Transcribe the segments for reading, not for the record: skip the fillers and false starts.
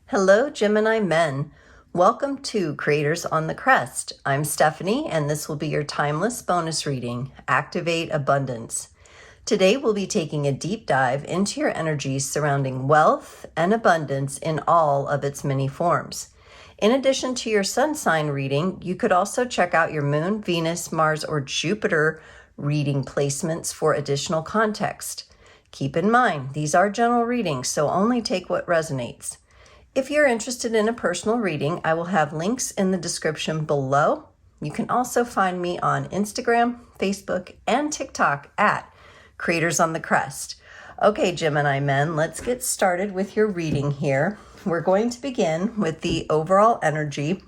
Hello, Gemini men. Welcome to Creators on the Crest. I'm Stephanie, and this will be your timeless bonus reading, Activate Abundance. Today, we'll be taking a deep dive into your energies surrounding wealth and abundance in all of its many forms. In addition to your sun sign reading, you could also check out your Moon, Venus, Mars, or Jupiter reading placements for additional context. Keep in mind, these are general readings, so only take what resonates. If you're interested in a personal reading, I will have links in the description below. You can also find me on Instagram, Facebook, and TikTok at Creators on the Crest. Okay, Gemini men, let's get started with your reading here. We're going to begin with the overall energy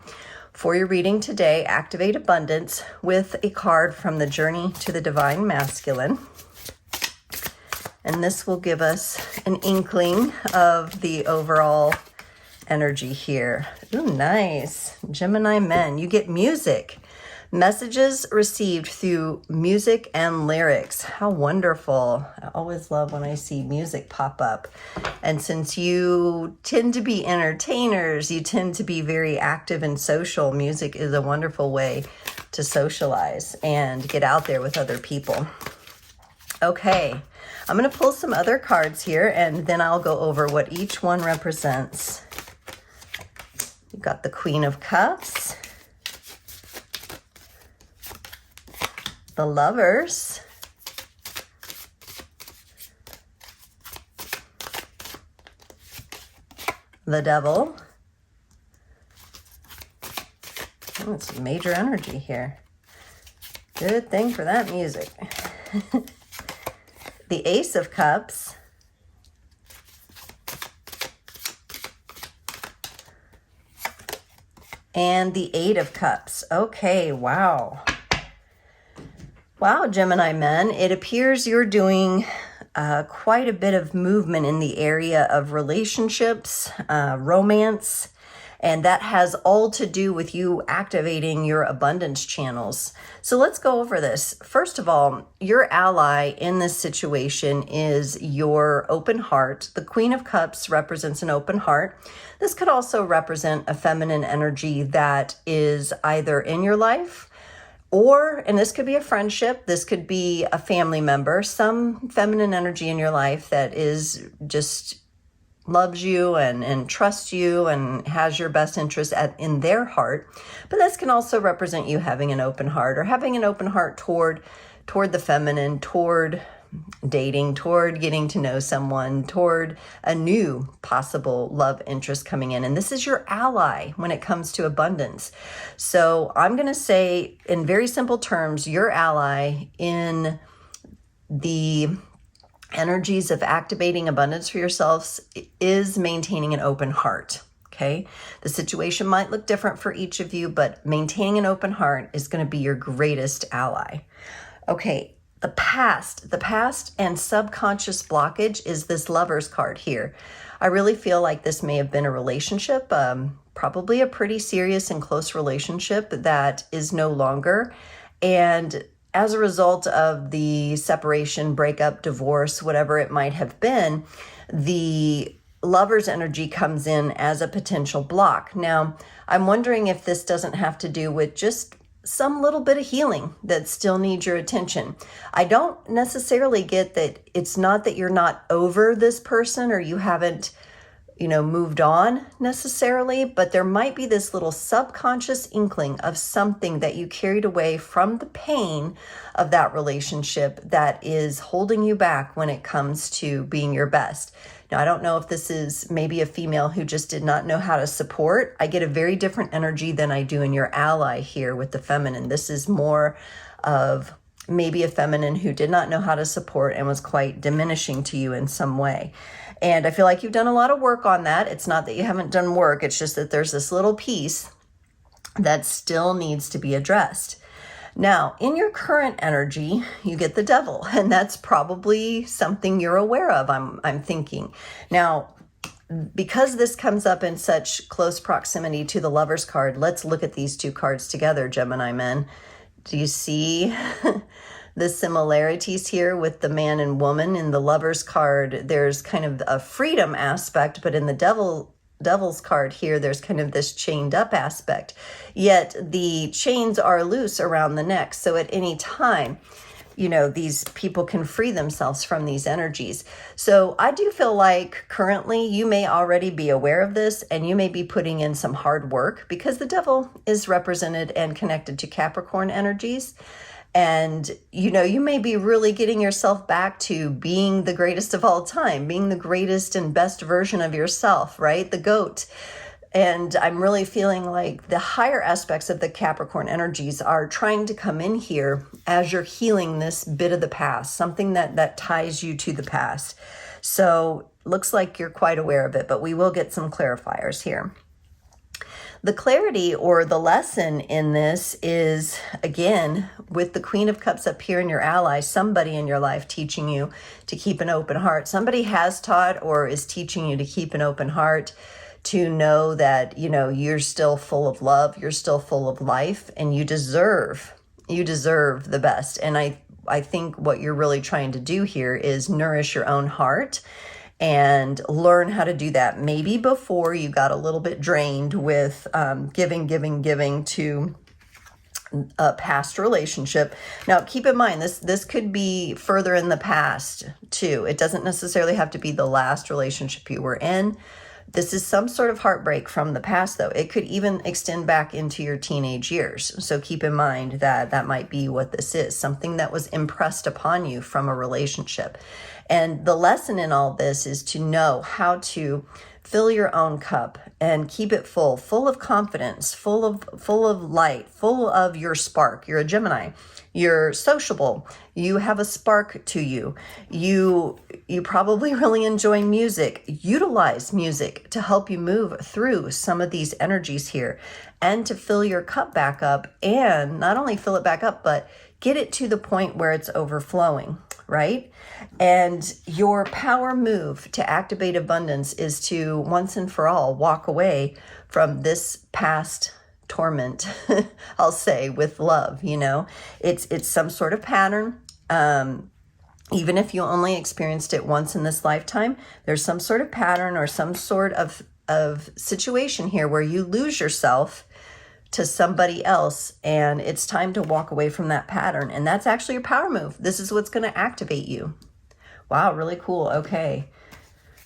for your reading today, Activate Abundance, with a card from the Journey to the Divine Masculine. And this will give us an inkling of the overall energy here. Ooh, nice. Gemini men, you get music. Messages received through music and lyrics. How wonderful. I always love when I see music pop up. And since you tend to be entertainers, you tend to be very active and social, music is a wonderful way to socialize and get out there with other people. Okay, I'm going to pull some other cards here and then I'll go over what each one represents. You've got the Queen of Cups, the Lovers, the Devil. Oh, it's major energy here. Good thing for that music. The Ace of Cups, and the Eight of Cups. Okay, wow. Wow, Gemini men, it appears you're doing quite a bit of movement in the area of relationships, romance, and that has all to do with you activating your abundance channels. So let's go over this. First of all, your ally in this situation is your open heart. The Queen of Cups represents an open heart. This could also represent a feminine energy that is either in your life or, and this could be a friendship, this could be a family member, some feminine energy in your life that is just loves you and trusts you and has your best interest in their heart. But this can also represent you having an open heart or having an open heart toward the feminine, toward dating, toward getting to know someone, toward a new possible love interest coming in. And this is your ally when it comes to abundance. So I'm going to say in very simple terms, your ally in the energies of activating abundance for yourselves is maintaining an open heart. Okay. The situation might look different for each of you, but maintaining an open heart is going to be your greatest ally. Okay. The past and subconscious blockage is this Lover's card here. I really feel like this may have been a relationship, probably a pretty serious and close relationship that is no longer. And as a result of the separation, breakup, divorce, whatever it might have been, the Lover's energy comes in as a potential block. Now, I'm wondering if this doesn't have to do with just some little bit of healing that still needs your attention. I don't necessarily get that it's not that you're not over this person or you haven't, moved on necessarily, but there might be this little subconscious inkling of something that you carried away from the pain of that relationship that is holding you back when it comes to being your best. Now, I don't know if this is maybe a female who just did not know how to support. I get a very different energy than I do in your ally here with the feminine. This is more of maybe a feminine who did not know how to support and was quite diminishing to you in some way. And I feel like you've done a lot of work on that. It's not that you haven't done work. It's just that there's this little piece that still needs to be addressed. Now, in your current energy, you get the Devil, and that's probably something you're aware of, I'm thinking. Now, because this comes up in such close proximity to the Lover's card, let's look at these two cards together, Gemini men. Do you see the similarities here with the man and woman? In the Lover's card, there's kind of a freedom aspect, but in the Devil Devil's card here, there's kind of this chained up aspect, yet the chains are loose around the neck. So at any time, you know, these people can free themselves from these energies. So I do feel like currently you may already be aware of this, and you may be putting in some hard work, because the devil is represented and connected to Capricorn energies. And, you know, you may be really getting yourself back to being the greatest of all time, being the greatest and best version of yourself, right? The GOAT. And I'm really feeling like the higher aspects of the Capricorn energies are trying to come in here as you're healing this bit of the past, something that ties you to the past. So looks like you're quite aware of it, but we will get some clarifiers here. The clarity or the lesson in this is, again, with the Queen of Cups up here and your ally, somebody in your life teaching you to keep an open heart. Somebody has taught or is teaching you to keep an open heart, to know that, you know, you're still full of love, you're still full of life, and you deserve the best. And I think what you're really trying to do here is nourish your own heart and learn how to do that. Maybe before you got a little bit drained with giving to a past relationship. Now, keep in mind, this could be further in the past too. It doesn't necessarily have to be the last relationship you were in. This is some sort of heartbreak from the past, though. It could even extend back into your teenage years. So keep in mind that that might be what this is, something that was impressed upon you from a relationship. And the lesson in all this is to know how to fill your own cup and keep it full of confidence, full of light, full of your spark. You're a Gemini. You're sociable. You have a spark to you. You probably really enjoy music. Utilize music to help you move through some of these energies here and to fill your cup back up, and not only fill it back up, but get it to the point where it's overflowing, right? And your power move to activate abundance is to once and for all walk away from this past torment, I'll say, with love. You know, it's some sort of pattern. Even if you only experienced it once in this lifetime, there's some sort of pattern or some sort of situation here where you lose yourself to somebody else, and it's time to walk away from that pattern. And that's actually your power move. This is what's going to activate you. Wow, really cool. Okay,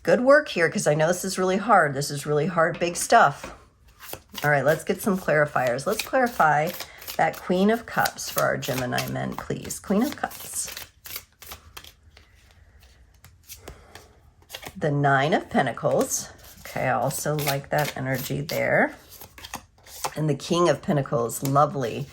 good work here, because I know this is really hard. This is really hard, big stuff. All right, let's get some clarifiers. Let's clarify that Queen of Cups for our Gemini men, please. Queen of Cups. The Nine of Pentacles. Okay, I also like that energy there. And the King of Pentacles, lovely.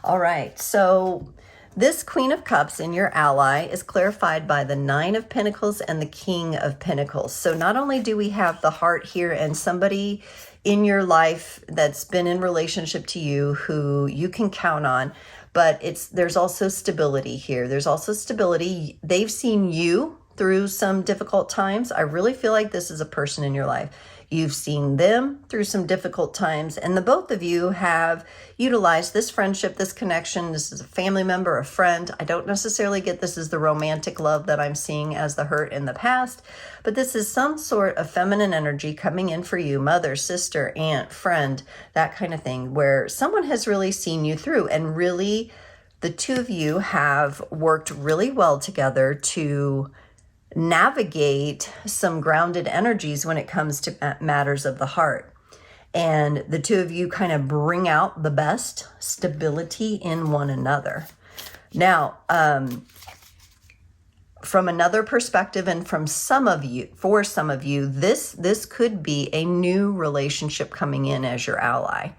All right, so this Queen of Cups in your ally is clarified by the Nine of Pentacles and the King of Pentacles. So not only do we have the heart here and somebody in your life that's been in relationship to you who you can count on, but there's also stability here. There's also stability. They've seen you through some difficult times. I really feel like this is a person in your life. You've seen them through some difficult times, and the both of you have utilized this friendship, this connection. This is a family member, a friend. I don't necessarily get this as the romantic love that I'm seeing as the hurt in the past, but this is some sort of feminine energy coming in for you, mother, sister, aunt, friend, that kind of thing, where someone has really seen you through, and really the two of you have worked really well together to navigate some grounded energies when it comes to matters of the heart. And the two of you kind of bring out the best stability in one another. Now, from another perspective, and from some of you, for some of you, this could be a new relationship coming in as your ally.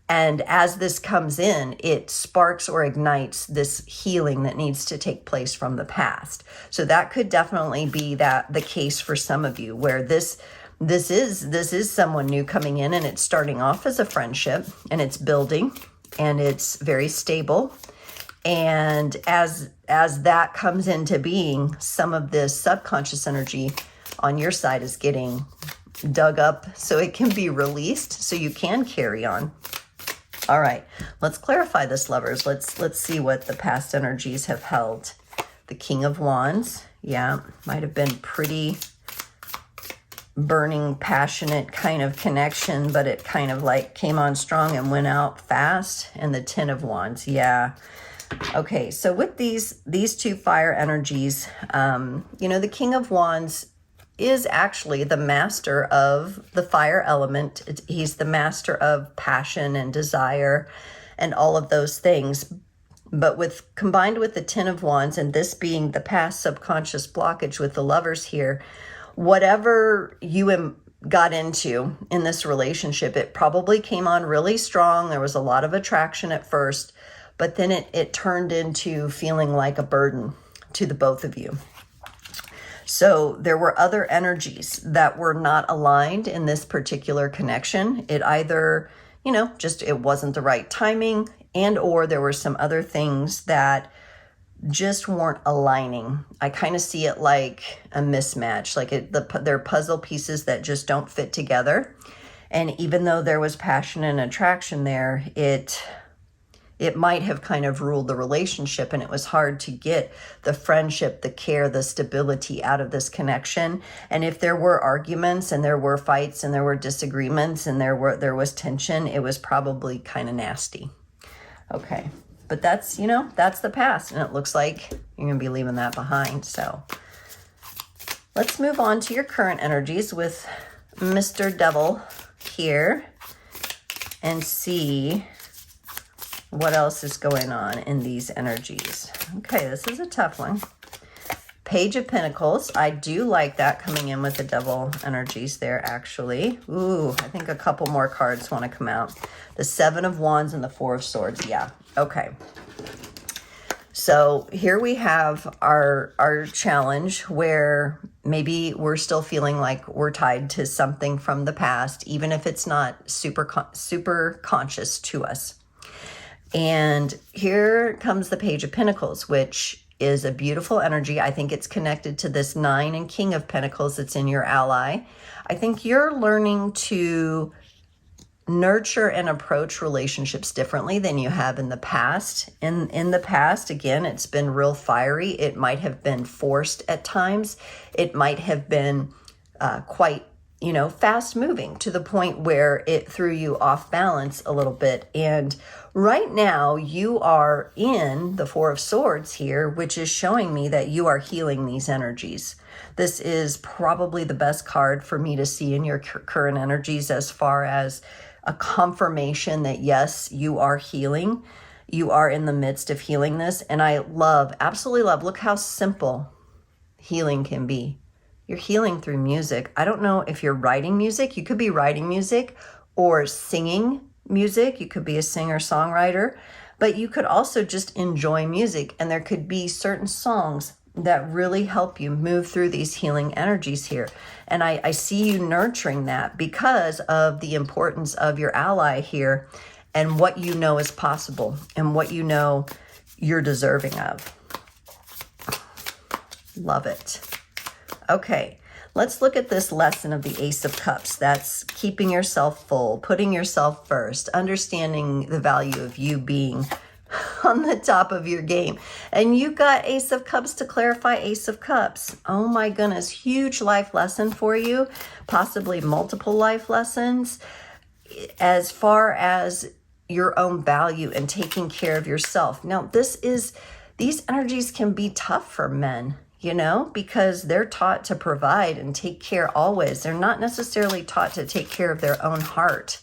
And as this comes in, it sparks or ignites this healing that needs to take place from the past. So that could definitely be the case for some of you, where this is someone new coming in, and it's starting off as a friendship, and it's building, and it's very stable. And as that comes into being, some of this subconscious energy on your side is getting dug up so it can be released, so you can carry on. All right, let's clarify this, lovers. Let's see what the past energies have held. The King of Wands, yeah, might have been pretty burning, passionate kind of connection, but it kind of like came on strong and went out fast. And the Ten of Wands, yeah. Okay, so with these two fire energies, you know, the King of Wands is actually the master of the fire element. He's the master of passion and desire and all of those things. But combined with the Ten of Wands, and this being the past subconscious blockage with the Lovers here, whatever you got into in this relationship, it probably came on really strong. There was a lot of attraction at first, but then it turned into feeling like a burden to the both of you. So there were other energies that were not aligned in this particular connection. It either, you know, just it wasn't the right timing, and or there were some other things that just weren't aligning. I kind of see it like a mismatch, like they're puzzle pieces that just don't fit together. And even though there was passion and attraction there, it might have kind of ruled the relationship, and it was hard to get the friendship, the care, the stability out of this connection. And if there were arguments and there were fights and there were disagreements and there was tension, it was probably kind of nasty. Okay, but that's, you know, that's the past, and it looks like you're going to be leaving that behind. So let's move on to your current energies with Mr. Devil here and see what else is going on in these energies. Okay, this is a tough one. Page of Pentacles. I do like that coming in with the Devil energies there, actually. Ooh, I think a couple more cards want to come out. The Seven of Wands and the Four of Swords. Yeah, okay. So here we have our challenge where maybe we're still feeling like we're tied to something from the past, even if it's not super conscious to us. And here comes the Page of Pentacles, which is a beautiful energy. I think it's connected to this Nine and King of Pentacles that's in your ally. I think you're learning to nurture and approach relationships differently than you have in the past. In the past, again, it's been real fiery. It might have been forced at times. It might have been quite, you know, fast moving to the point where it threw you off balance a little bit. And right now you are in the Four of Swords here, which is showing me that you are healing these energies. This is probably the best card for me to see in your current energies as far as a confirmation that yes, you are healing. You are in the midst of healing this. And I love, absolutely love, look how simple healing can be. You're healing through music. I don't know if you're writing music. You could be writing music or singing music. You could be a singer-songwriter, but you could also just enjoy music. And there could be certain songs that really help you move through these healing energies here. And I see you nurturing that because of the importance of your ally here and what you know is possible and what you know you're deserving of. Love it. Okay, let's look at this lesson of the Ace of Cups. That's keeping yourself full, putting yourself first, understanding the value of you being on the top of your game. And you got Ace of Cups to clarify Ace of Cups. Oh my goodness, huge life lesson for you, possibly multiple life lessons as far as your own value and taking care of yourself. Now, these energies can be tough for men, you know, because they're taught to provide and take care always. They're not necessarily taught to take care of their own heart,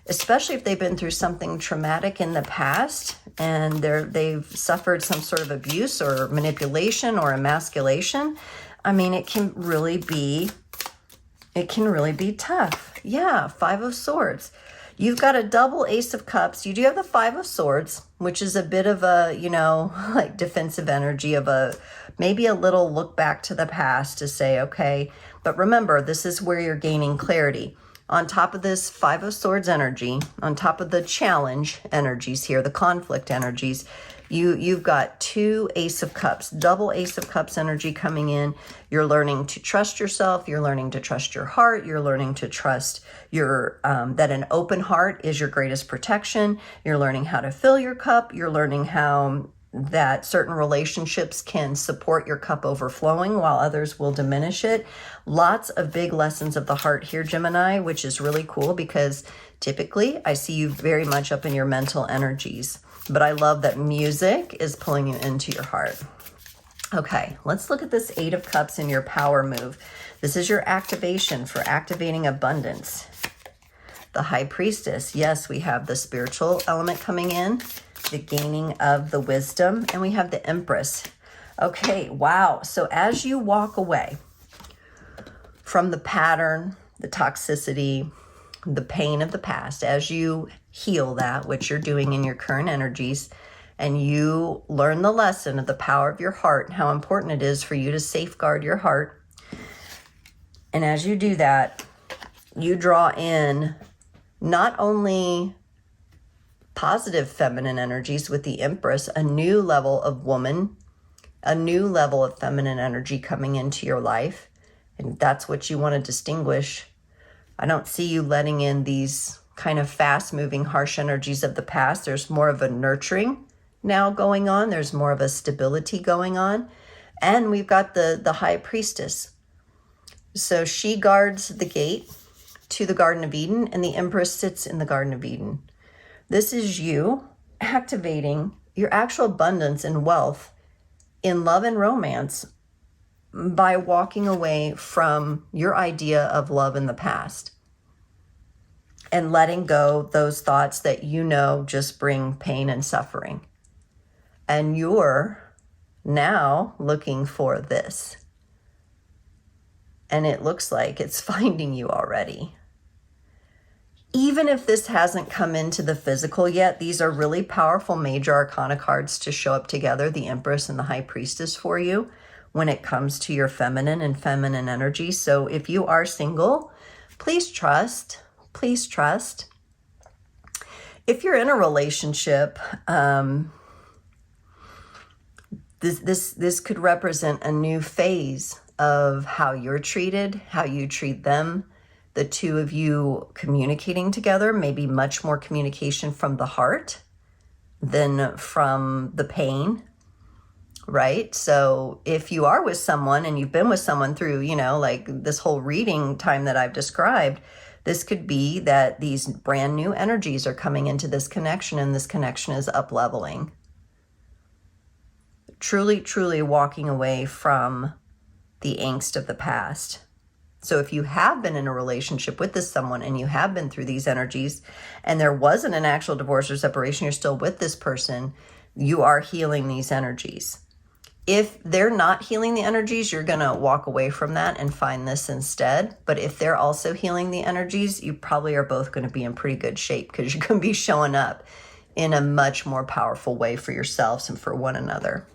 especially if they've been through something traumatic in the past and they've suffered some sort of abuse or manipulation or emasculation. I mean, it can really be tough. Yeah, Five of Swords. You've got a double Ace of Cups. You do have the Five of Swords, which is a bit of a, you know, like defensive energy of maybe a little look back to the past to say, okay, but remember, this is where you're gaining clarity. On top of this Five of Swords energy, on top of the challenge energies here, the conflict energies, you've got two Ace of Cups, double Ace of Cups energy coming in. You're learning to trust yourself. You're learning to trust your heart. You're learning to trust that an open heart is your greatest protection. You're learning how to fill your cup. You're learning how that certain relationships can support your cup overflowing while others will diminish it. Lots of big lessons of the heart here, Gemini, which is really cool because typically I see you very much up in your mental energies. But I love that music is pulling you into your heart. Okay, let's look at this Eight of Cups in your power move. This is your activation for activating abundance. The High Priestess. Yes, we have the spiritual element coming in, the gaining of the wisdom, and we have the Empress. Okay, wow. So as you walk away from the pattern, the toxicity, the pain of the past, as you heal that, which you're doing in your current energies, and you learn the lesson of the power of your heart and how important it is for you to safeguard your heart. And as you do that, you draw in not only positive feminine energies with the Empress, a new level of woman, a new level of feminine energy coming into your life. And that's what you want to distinguish. I don't see you letting in these kind of fast-moving, harsh energies of the past. There's more of a nurturing now going on. There's more of a stability going on. And we've got the High Priestess. So she guards the gate to the Garden of Eden, and the Empress sits in the Garden of Eden. This is you activating your actual abundance and wealth in love and romance by walking away from your idea of love in the past and letting go those thoughts that you know just bring pain and suffering. And you're now looking for this. And it looks like it's finding you already. Even if this hasn't come into the physical yet, these are really powerful major arcana cards to show up together, the Empress and the High Priestess for you when it comes to your feminine and feminine energy. So if you are single, please trust. Please trust. If you're in a relationship, this could represent a new phase of how you're treated, how you treat them. The two of you communicating together, maybe much more communication from the heart than from the pain, right? So if you are with someone and you've been with someone through, like this whole reading time that I've described, this could be that these brand new energies are coming into this connection, and this connection is up-leveling. Truly, truly walking away from the angst of the past. So if you have been in a relationship with this someone and you have been through these energies and there wasn't an actual divorce or separation, you're still with this person, you are healing these energies. If they're not healing the energies, you're going to walk away from that and find this instead. But if they're also healing the energies, you probably are both going to be in pretty good shape because you're going to be showing up in a much more powerful way for yourselves and for one another.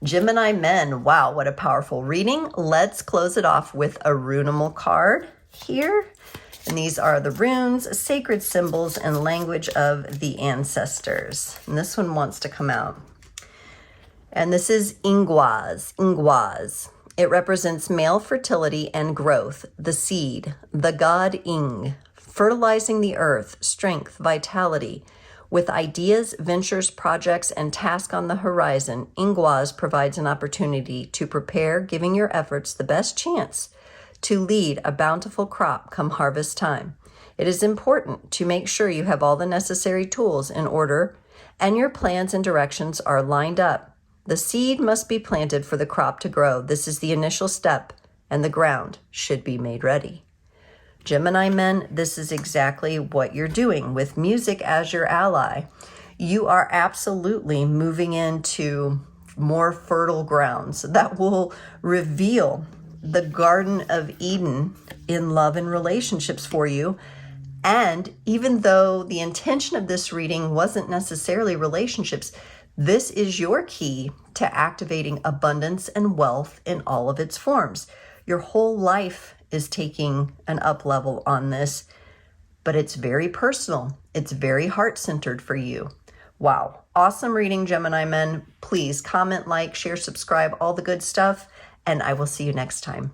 Gemini men, wow, what a powerful reading. Let's close it off with a Runamal card here. And these are the runes, sacred symbols, and language of the ancestors. And this one wants to come out. And this is Ingwaz. It represents male fertility and growth, the seed, the god Ing, fertilizing the earth, strength, vitality. With ideas, ventures, projects, and tasks on the horizon, Ingwaz provides an opportunity to prepare, giving your efforts the best chance to lead a bountiful crop come harvest time. It is important to make sure you have all the necessary tools in order and your plans and directions are lined up. The seed must be planted for the crop to grow. This is the initial step, and the ground should be made ready. Gemini men, this is exactly what you're doing with music as your ally. You are absolutely moving into more fertile grounds that will reveal the Garden of Eden in love and relationships for you. And even though the intention of this reading wasn't necessarily relationships, this is your key to activating abundance and wealth in all of its forms. Your whole life is taking an up level on this, but it's very personal. It's very heart-centered for you. Wow. Awesome reading, Gemini men. Please comment, like, share, subscribe, all the good stuff, and I will see you next time.